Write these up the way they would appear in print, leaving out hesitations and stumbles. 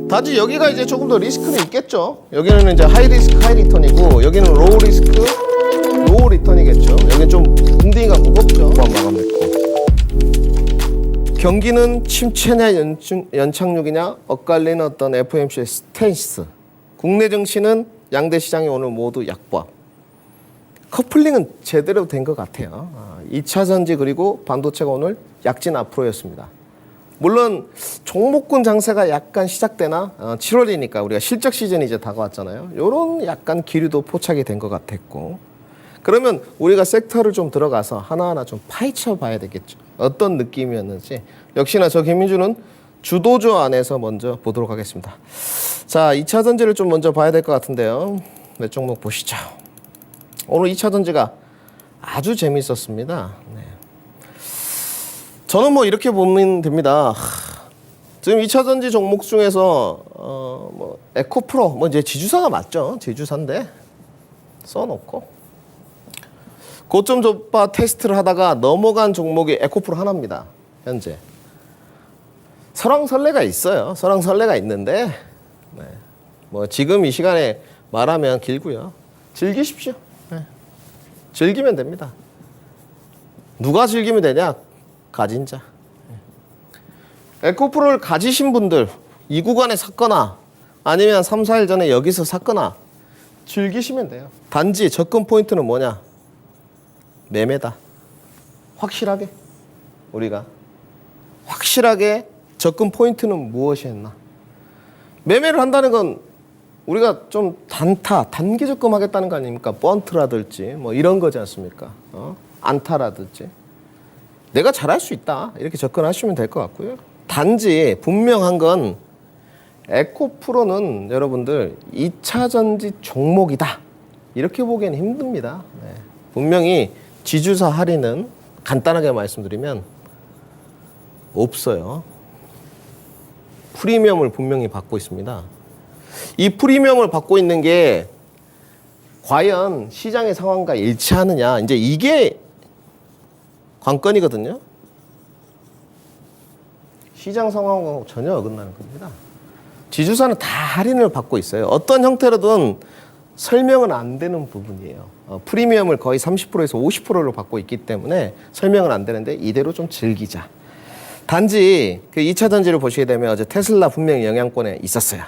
다지 여기가 이제 조금 더 리스크는 있겠죠. 여기는 이제 하이 리스크 하이 리턴이고 여기는 로우 리스크 로우 리턴이겠죠. 여기는 좀 궁뎅이가 무겁죠. 마감됐고. 경기는 침체냐 연착륙이냐 엇갈리는 어떤 FOMC의 스탠스. 국내 증시는 양대 시장이 오늘 모두 약보합. 커플링은 제대로 된 것 같아요. 2차 전지 그리고 반도체가 오늘 약진 앞으로였습니다. 물론 종목군 장세가 약간 시작되나 7월이니까 우리가 실적 시즌이 이제 다가왔잖아요. 이런 약간 기류도 포착이 된 것 같았고 그러면 우리가 섹터를 좀 들어가서 하나하나 좀 파헤쳐 봐야 되겠죠. 어떤 느낌이었는지 역시나 저 김민주는 주도주 안에서 먼저 보도록 하겠습니다. 자, 2차 전지를 좀 먼저 봐야 될 것 같은데요. 몇 종목 보시죠. 오늘 2차 전지가 아주 재밌었습니다. 네. 저는 뭐 이렇게 보면 됩니다. 지금 2차 전지 종목 중에서 뭐 에코프로 뭐 이제 지주사가 맞죠. 지주사인데 써놓고 고점 돌파 테스트를 하다가 넘어간 종목이 에코프로 하나입니다. 현재 설왕설래가 있어요. 설왕설래가 있는데 네. 뭐 지금 이 시간에 말하면 길고요. 즐기십시오. 네. 즐기면 됩니다. 누가 즐기면 되냐? 가진 자. 에코프로를 가지신 분들 이 구간에 샀거나 아니면 3, 4일 전에 여기서 샀거나 즐기시면 돼요. 단지 접근 포인트는 뭐냐? 매매다. 확실하게 우리가 확실하게 접근 포인트는 무엇이 했나? 매매를 한다는 건 우리가 좀 단기 접근하겠다는 거 아닙니까? 번트라든지 뭐 이런 거지 않습니까? 안타라든지 내가 잘할 수 있다 이렇게 접근하시면 될 것 같고요. 단지 분명한 건 에코프로는 여러분들 2차 전지 종목이다 이렇게 보기에는 힘듭니다. 네. 분명히 지주사 할인은 간단하게 말씀드리면 없어요. 프리미엄을 분명히 받고 있습니다. 이 프리미엄을 받고 있는 게 과연 시장의 상황과 일치하느냐 이제 이게 관건이거든요. 시장 상황하고 전혀 어긋나는 겁니다. 지주사는 다 할인을 받고 있어요. 어떤 형태로든 설명은 안 되는 부분이에요. 프리미엄을 거의 30%에서 50%로 받고 있기 때문에 설명은 안 되는데 이대로 좀 즐기자. 단지 그 2차 전지를 보시게 되면 어제 테슬라 분명히 영향권에 있었어요.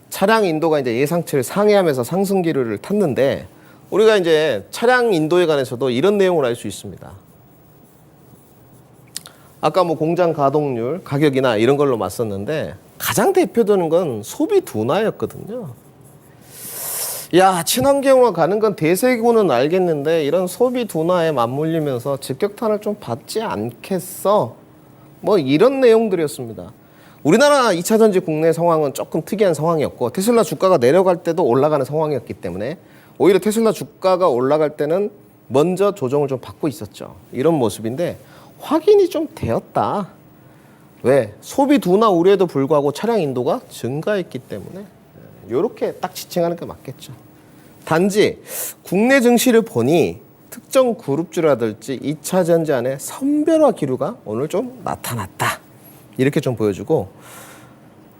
차량 인도가 이제 예상치를 상회하면서 상승 기류를 탔는데 우리가 이제 차량 인도에 관해서도 이런 내용을 알 수 있습니다. 아까 뭐 공장 가동률, 가격이나 이런 걸로 맞섰는데 가장 대표되는 건 소비 둔화였거든요. 야, 친환경으로 가는 건 대세고는 알겠는데 이런 소비 둔화에 맞물리면서 직격탄을 좀 받지 않겠어? 뭐 이런 내용들이었습니다. 우리나라 2차 전지 국내 상황은 조금 특이한 상황이었고 테슬라 주가가 내려갈 때도 올라가는 상황이었기 때문에 오히려 테슬라 주가가 올라갈 때는 먼저 조정을 좀 받고 있었죠. 이런 모습인데 확인이 좀 되었다. 왜? 소비 둔화 우려에도 불구하고 차량 인도가 증가했기 때문에 이렇게 딱 지칭하는 게 맞겠죠. 단지 국내 증시를 보니 특정 그룹주라든지 2차 전지 안에 선별화 기류가 오늘 좀 나타났다. 이렇게 좀 보여주고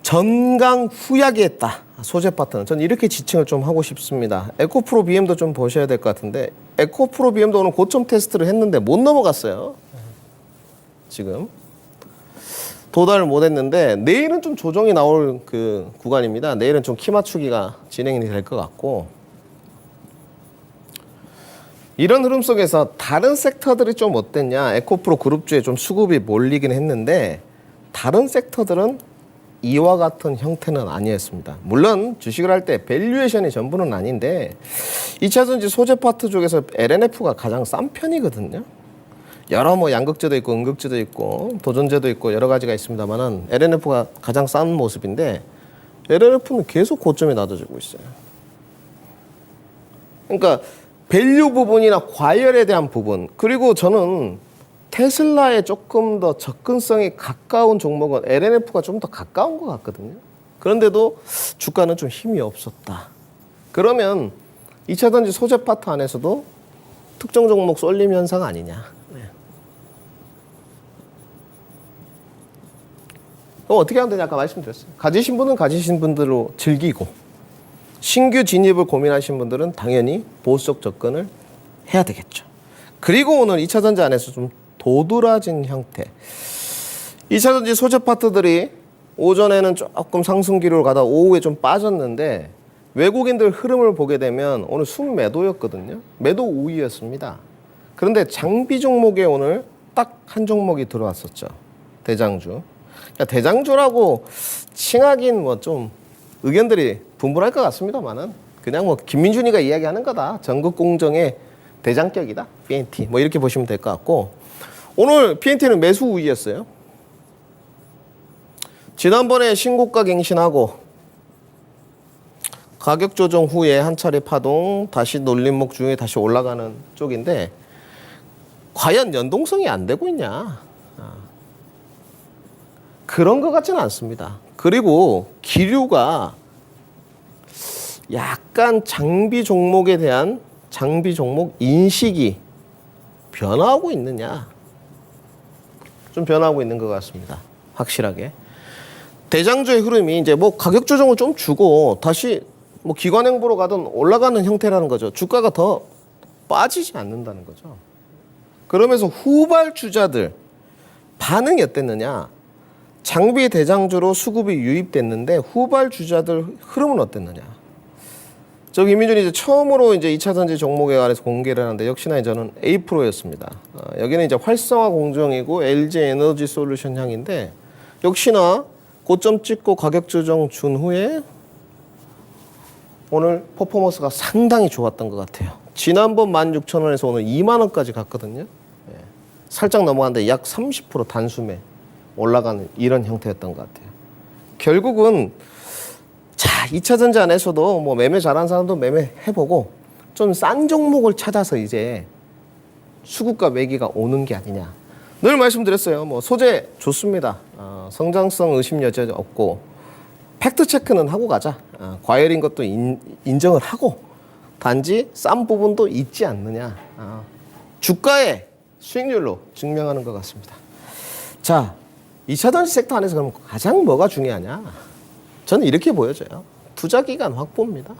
전강 후약이 했다. 소재 파트는 저는 이렇게 지칭을 좀 하고 싶습니다. 에코프로 BM도 좀 보셔야 될 것 같은데 에코프로 BM도 오늘 고점 테스트를 했는데 못 넘어갔어요. 지금 도달을 못했는데 내일은 좀 조정이 나올 그 구간입니다. 내일은 좀 키 맞추기가 진행이 될 것 같고 이런 흐름 속에서 다른 섹터들이 좀 어땠냐? 에코프로 그룹주에 좀 수급이 몰리긴 했는데 다른 섹터들은 이와 같은 형태는 아니었습니다. 물론 주식을 할 때 밸류에이션이 전부는 아닌데 2차 전지 소재 파트 쪽에서 LNF가 가장 싼 편이거든요. 여러 뭐 양극재도 있고 음극재도 있고 도전재도 있고 여러 가지가 있습니다만은 LNF가 가장 싼 모습인데 LNF는 계속 고점이 낮아지고 있어요. 그러니까 밸류 부분이나 과열에 대한 부분 그리고 저는 테슬라에 조금 더 접근성이 가까운 종목은 LNF가 좀 더 가까운 것 같거든요. 그런데도 주가는 좀 힘이 없었다. 그러면 2차 전지 소재 파트 안에서도 특정 종목 쏠림 현상 아니냐. 그럼 어떻게 하면 되냐 아까 말씀드렸어요. 가지신 분은 가지신 분들로 즐기고 신규 진입을 고민하신 분들은 당연히 보수적 접근을 해야 되겠죠. 그리고 오늘 2차 전지 안에서 좀 도드라진 형태. 2차 전지 소재 파트들이 오전에는 조금 상승 기류를 가다 오후에 좀 빠졌는데 외국인들 흐름을 보게 되면 오늘 순매도였거든요. 매도 우위였습니다. 그런데 장비 종목에 오늘 딱 한 종목이 들어왔었죠. 대장주. 그러니까 대장주라고 칭하긴 뭐 좀 의견들이 분분할 것 같습니다만은 그냥 뭐 김민준이가 이야기하는 거다. 전국 공정의 대장격이다. PNT. 뭐 이렇게 보시면 될 것 같고 오늘 PNT는 매수 우위였어요. 지난번에 신고가 갱신하고 가격 조정 후에 한 차례 파동 다시 놀림목 중에 다시 올라가는 쪽인데 과연 연동성이 안 되고 있냐? 그런 것 같지는 않습니다. 그리고 기류가 약간 장비 종목에 대한 장비 종목 인식이 변화하고 있느냐? 좀 변화하고 있는 것 같습니다. 확실하게. 대장주의 흐름이 이제 뭐 가격 조정을 좀 주고 다시 뭐 기관 행보로 가든 올라가는 형태라는 거죠. 주가가 더 빠지지 않는다는 거죠. 그러면서 후발주자들 반응이 어땠느냐? 장비 대장주로 수급이 유입됐는데 후발주자들 흐름은 어땠느냐? 저 김민준이 이제 처음으로 이제 2차 전지 종목에 관해서 공개를 하는데 역시나 저는 A 프로였습니다. 여기는 이제 활성화 공정이고 LG 에너지 솔루션 향인데 역시나 고점 찍고 가격 조정 준 후에 오늘 퍼포먼스가 상당히 좋았던 것 같아요. 지난번 16,000원에서 오늘 20,000원까지 갔거든요. 살짝 넘어갔는데 약 30% 단숨에 올라가는 이런 형태였던 것 같아요. 결국은 자 2차 전지 안에서도 뭐 매매 잘하는 사람도 매매해보고 좀 싼 종목을 찾아서 이제 수급과 매기가 오는 게 아니냐. 늘 말씀드렸어요. 뭐 소재 좋습니다. 성장성 의심 여지 없고 팩트 체크는 하고 가자. 과열인 것도 인정을 하고 단지 싼 부분도 있지 않느냐. 주가의 수익률로 증명하는 것 같습니다. 자, 2차 전지 섹터 안에서 그럼 가장 뭐가 중요하냐? 저는 이렇게 보여져요. 투자 기간 확보입니다.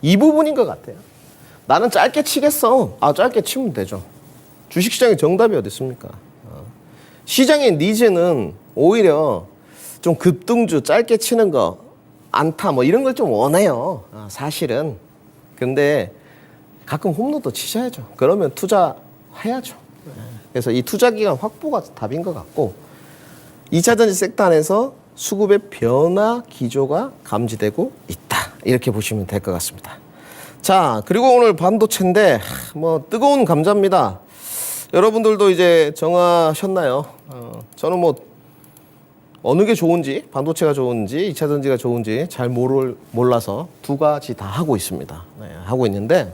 이 부분인 것 같아요. 나는 짧게 치겠어. 짧게 치면 되죠. 주식시장의 정답이 어디 있습니까? 시장의 니즈는 오히려 좀 급등주 짧게 치는 거 안타 뭐 이런 걸 좀 원해요. 사실은. 근데 가끔 홈런도 치셔야죠. 그러면 투자해야죠. 그래서 이 투자 기간 확보가 답인 것 같고 2차 전지 섹터 안에서 수급의 변화 기조가 감지되고 있다. 이렇게 보시면 될 것 같습니다. 자, 그리고 오늘 반도체인데 뭐 뜨거운 감자입니다. 여러분들도 이제 정하셨나요? 저는 뭐 어느 게 좋은지, 반도체가 좋은지, 2차 전지가 좋은지 잘 몰라서 두 가지 다 하고 있습니다. 하고 있는데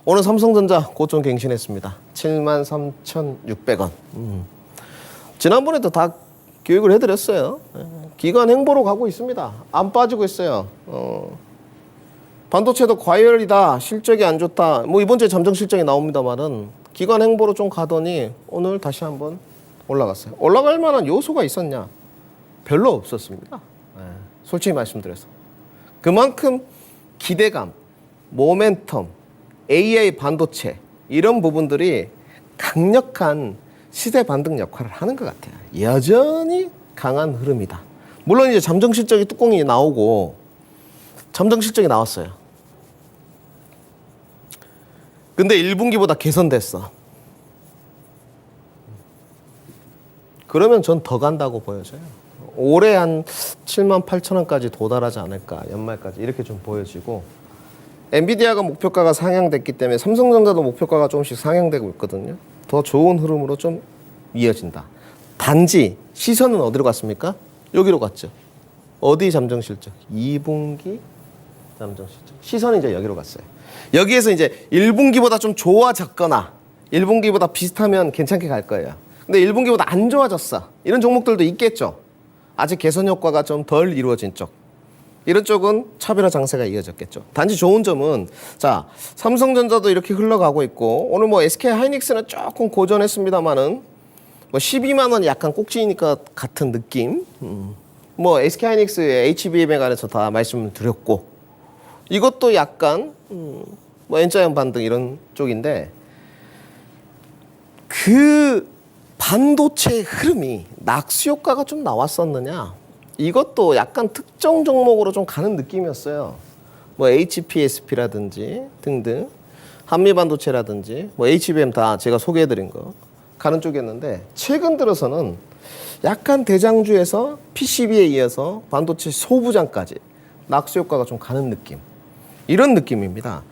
오늘 삼성전자 고점 갱신했습니다. 73,600원. 지난번에도 다 교육을 해드렸어요. 기관 행보로 가고 있습니다. 안 빠지고 있어요. 반도체도 과열이다, 실적이 안 좋다. 뭐 이번 주에 잠정 실적이 나옵니다만은 기관 행보로 좀 가더니 오늘 다시 한번 올라갔어요. 올라갈 만한 요소가 있었냐? 별로 없었습니다. 솔직히 말씀드려서. 그만큼 기대감, 모멘텀, AI 반도체 이런 부분들이 강력한 시세 반등 역할을 하는 것 같아요. 여전히 강한 흐름이다. 물론 이제 잠정 실적이 뚜껑이 나오고 잠정 실적이 나왔어요. 근데 1분기보다 개선됐어. 그러면 전 더 간다고 보여져요. 올해 한 78,000원까지 도달하지 않을까, 연말까지 이렇게 좀 보여지고 엔비디아가 목표가가 상향됐기 때문에 삼성전자도 목표가가 조금씩 상향되고 있거든요. 더 좋은 흐름으로 좀 이어진다. 단지 시선은 어디로 갔습니까? 여기로 갔죠. 어디 잠정 실적? 2분기 잠정 실적. 시선이 이제 여기로 갔어요. 여기에서 이제 1분기보다 좀 좋아졌거나 1분기보다 비슷하면 괜찮게 갈 거예요. 근데 1분기보다 안 좋아졌어. 이런 종목들도 있겠죠. 아직 개선 효과가 좀 덜 이루어진 쪽. 이런 쪽은 차별화 장세가 이어졌겠죠. 단지 좋은 점은 자 삼성전자도 이렇게 흘러가고 있고 오늘 뭐 SK 하이닉스는 조금 고전했습니다만은 뭐 12만 원 약간 꼭지니까 같은 느낌. 뭐 SK하이닉스의 HBM에 관해서 다 말씀을 드렸고 이것도 약간 뭐 N자형 반등 이런 쪽인데 그 반도체의 흐름이 낙수 효과가 좀 나왔었느냐? 이것도 약간 특정 종목으로 좀 가는 느낌이었어요. 뭐 HPSP라든지 등등 한미반도체라든지 뭐 HBM 다 제가 소개해드린 거 가는 쪽이었는데 최근 들어서는 약간 대장주에서 PCB에 이어서 반도체 소부장까지 낙수 효과가 좀 가는 느낌 이런 느낌입니다.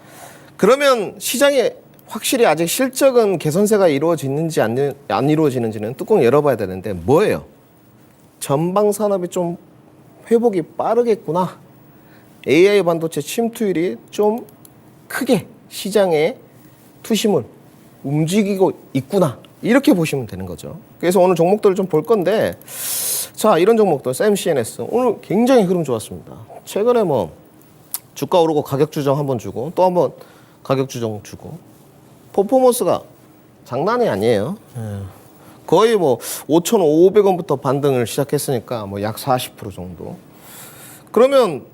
그러면 시장에 확실히 아직 실적은 개선세가 이루어지는지 안 이루어지는지는 뚜껑 열어봐야 되는데 뭐예요? 전방 산업이 좀 회복이 빠르겠구나. AI 반도체 침투율이 좀 크게 시장에 투심을 움직이고 있구나. 이렇게 보시면 되는 거죠. 그래서 오늘 종목들을 좀 볼 건데 자 이런 종목들 SMCNS 오늘 굉장히 흐름 좋았습니다. 최근에 뭐 주가 오르고 가격 주정 한번 주고 또 한번 가격 주정 주고 퍼포먼스가 장난이 아니에요. 거의 뭐 5,500원부터 반등을 시작했으니까 뭐 약 40% 정도. 그러면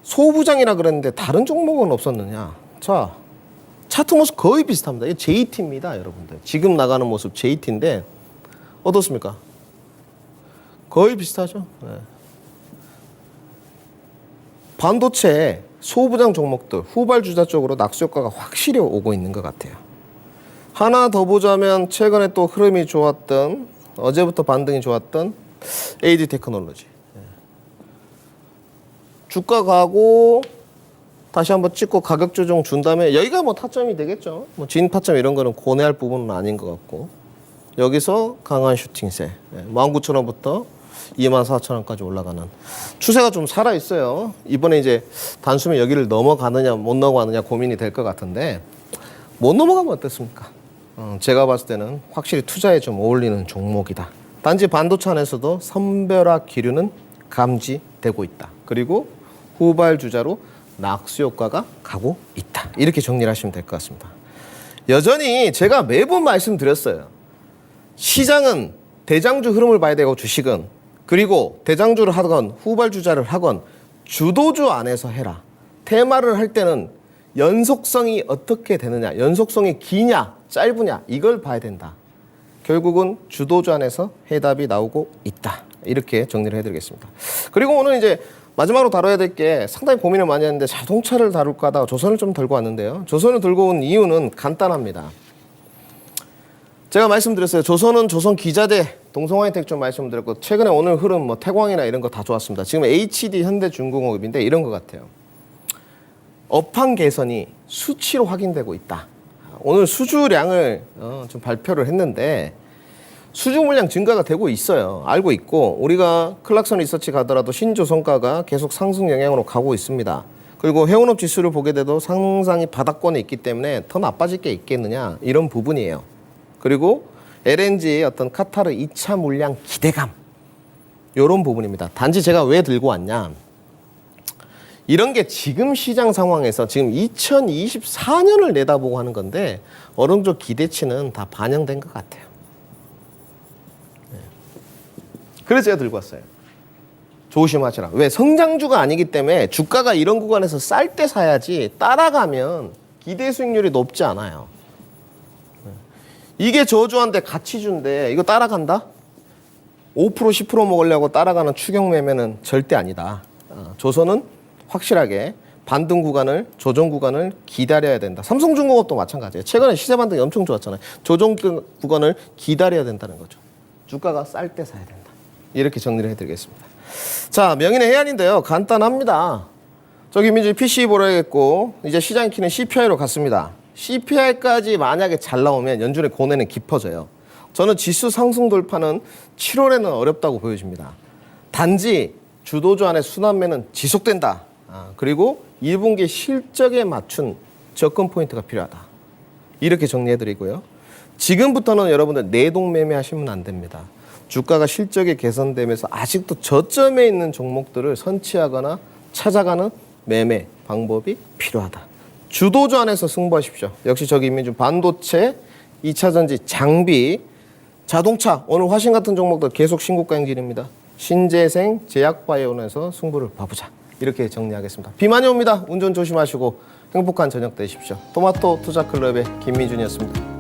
소부장이라 그랬는데 다른 종목은 없었느냐? 자, 차트 모습 거의 비슷합니다. 이게 JT입니다, 여러분들. 지금 나가는 모습 JT인데 어떻습니까? 거의 비슷하죠. 네. 반도체 소부장 종목들 후발주자 쪽으로 낙수 효과가 확실히 오고 있는 것 같아요. 하나 더 보자면 최근에 또 흐름이 좋았던 어제부터 반등이 좋았던 AD 테크놀로지. 주가 가고 다시 한번 찍고 가격 조정 준 다음에 여기가 뭐 타점이 되겠죠. 뭐 진타점 이런 거는 고뇌할 부분은 아닌 것 같고 여기서 강한 슈팅세 19,000원부터 24,000원까지 올라가는 추세가 좀 살아 있어요. 이번에 이제 단숨에 여기를 넘어가느냐 못 넘어가느냐 고민이 될 것 같은데 못 넘어가면 어떻습니까? 제가 봤을 때는 확실히 투자에 좀 어울리는 종목이다. 단지 반도체 안에서도 선별화 기류는 감지되고 있다. 그리고 후발주자로 낙수 효과가 가고 있다. 이렇게 정리를 하시면 될 것 같습니다. 여전히 제가 매번 말씀드렸어요. 시장은 대장주 흐름을 봐야 되고 주식은 그리고 대장주를 하건 후발주자를 하건 주도주 안에서 해라. 테마를 할 때는 연속성이 어떻게 되느냐, 연속성이 기냐, 짧으냐 이걸 봐야 된다. 결국은 주도주 안에서 해답이 나오고 있다. 이렇게 정리를 해드리겠습니다. 그리고 오늘 이제 마지막으로 다뤄야 될 게 상당히 고민을 많이 했는데 자동차를 다룰까 하다가 조선을 좀 들고 왔는데요. 조선을 들고 온 이유는 간단합니다. 제가 말씀드렸어요. 조선은 조선 기자재, 동성화이텍 좀 말씀드렸고 최근에 오늘 흐름 뭐 태광이나 이런 거 다 좋았습니다. 지금 HD 현대중공업인데 이런 것 같아요. 업황 개선이 수치로 확인되고 있다. 오늘 수주량을 좀 발표를 했는데 수주 물량 증가가 되고 있어요. 알고 있고 우리가 클락선 리서치 가더라도 신조선가가 계속 상승 영향으로 가고 있습니다. 그리고 해운업 지수를 보게 돼도 상상이 바닥권에 있기 때문에 더 나빠질 게 있겠느냐 이런 부분이에요. 그리고 LNG의 어떤 카타르 2차 물량 기대감 이런 부분입니다. 단지 제가 왜 들고 왔냐 이런 게 지금 시장 상황에서 지금 2024년을 내다보고 하는 건데 어느 정도 기대치는 다 반영된 것 같아요. 그래서 제가 들고 왔어요. 조심하시라. 왜? 성장주가 아니기 때문에 주가가 이런 구간에서 쌀 때 사야지 따라가면 기대 수익률이 높지 않아요. 이게 저주한데 가치주인데 이거 따라간다? 5% 10% 먹으려고 따라가는 추격 매매는 절대 아니다. 조선은 확실하게 반등 구간을 조정 구간을 기다려야 된다. 삼성중공업도 마찬가지예요. 최근에 시세 반등이 엄청 좋았잖아요. 조정 구간을 기다려야 된다는 거죠. 주가가 쌀 때 사야 된다. 이렇게 정리를 해드리겠습니다. 자, 명인의 해안인데요. 간단합니다. 저기 민주 PCE 보러야겠고 이제 시장이 키는 CPI로 갔습니다. CPI까지 만약에 잘 나오면 연준의 고뇌는 깊어져요. 저는 지수 상승 돌파는 7월에는 어렵다고 보여집니다. 단지 주도주 안의 순환매는 지속된다. 그리고 1분기 실적에 맞춘 접근 포인트가 필요하다. 이렇게 정리해드리고요. 지금부터는 여러분들 내동 매매하시면 안 됩니다. 주가가 실적이 개선되면서 아직도 저점에 있는 종목들을 선취하거나 찾아가는 매매 방법이 필요하다. 주도주 안에서 승부하십시오. 역시 저기 이미 좀 반도체, 2차전지, 장비 자동차 오늘 화신 같은 종목들 계속 신고가 행진입니다. 신재생 제약바이오에서 승부를 봐보자. 이렇게 정리하겠습니다. 비 많이 옵니다. 운전 조심하시고 행복한 저녁 되십시오. 토마토 투자클럽의 김미준이었습니다.